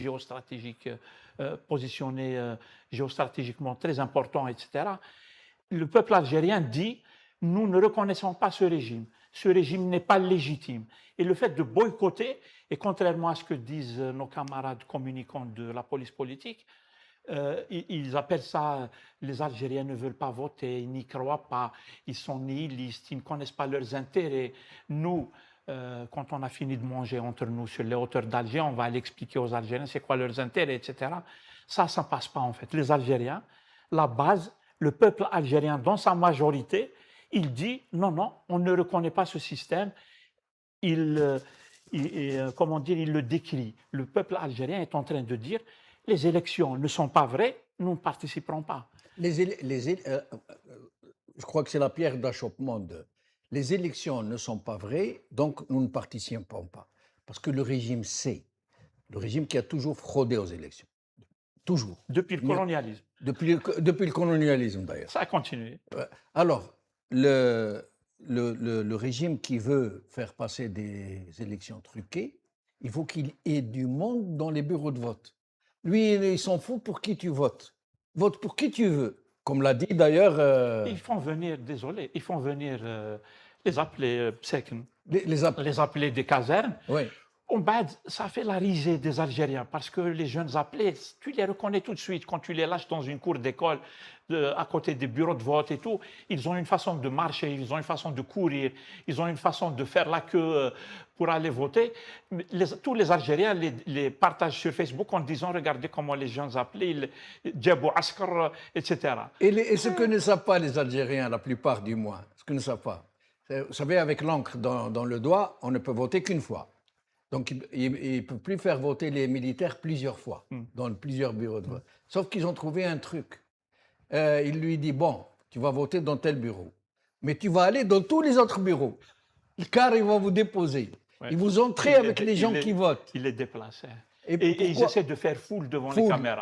géostratégique, positionné géostratégiquement très important, etc. Le peuple algérien dit, nous ne reconnaissons pas ce régime. Ce régime n'est pas légitime. Et le fait de boycotter, et contrairement à ce que disent nos camarades communicants de la police politique, ils appellent ça, les Algériens ne veulent pas voter, ils n'y croient pas, ils sont nihilistes, ils ne connaissent pas leurs intérêts. Nous, quand on a fini de manger entre nous sur les hauteurs d'Alger, on va aller expliquer aux Algériens c'est quoi leurs intérêts, etc. Ça ne passe pas en fait. Les Algériens, la base, le peuple algérien dans sa majorité, il dit non, non, on ne reconnaît pas ce système. Comment dire, il le décrit. Le peuple algérien est en train de dire les élections ne sont pas vraies, nous ne participerons pas. Je crois que c'est la pierre d'achoppement. Les élections ne sont pas vraies, donc nous ne participons pas. Parce que le régime sait, le régime qui a toujours fraudé aux élections. Toujours. Depuis le colonialisme. Depuis le colonialisme, d'ailleurs. Ça a continué. Alors, le régime qui veut faire passer des élections truquées, il faut qu'il y ait du monde dans les bureaux de vote. Lui, il s'en fout pour qui tu votes. Vote pour qui tu veux. Comme l'a dit d'ailleurs... Ils font venir, désolé, ils font venir les appelés pseken, les appelés des casernes. Oui. Ça fait la risée des Algériens parce que les jeunes appelés, tu les reconnais tout de suite quand tu les lâches dans une cour d'école à côté des bureaux de vote et tout. Ils ont une façon de marcher, ils ont une façon de courir, ils ont une façon de faire la queue pour aller voter. Tous les Algériens les partagent sur Facebook en disant regardez comment les jeunes appelés, Djabou Askar, etc. Et ce que ne savent pas les Algériens, la plupart du moins, ce que ne savent pas, vous savez, avec l'encre dans le doigt, on ne peut voter qu'une fois. Donc, il ne peut plus faire voter les militaires plusieurs fois, dans plusieurs bureaux de vote. Sauf qu'ils ont trouvé un truc. Il lui dit, bon, tu vas voter dans tel bureau, mais tu vas aller dans tous les autres bureaux, car ils vont vous déposer. Ouais. Ils vous entrez avec les gens qui votent. Il les déplace. Et ils essaient de faire foule devant les caméras.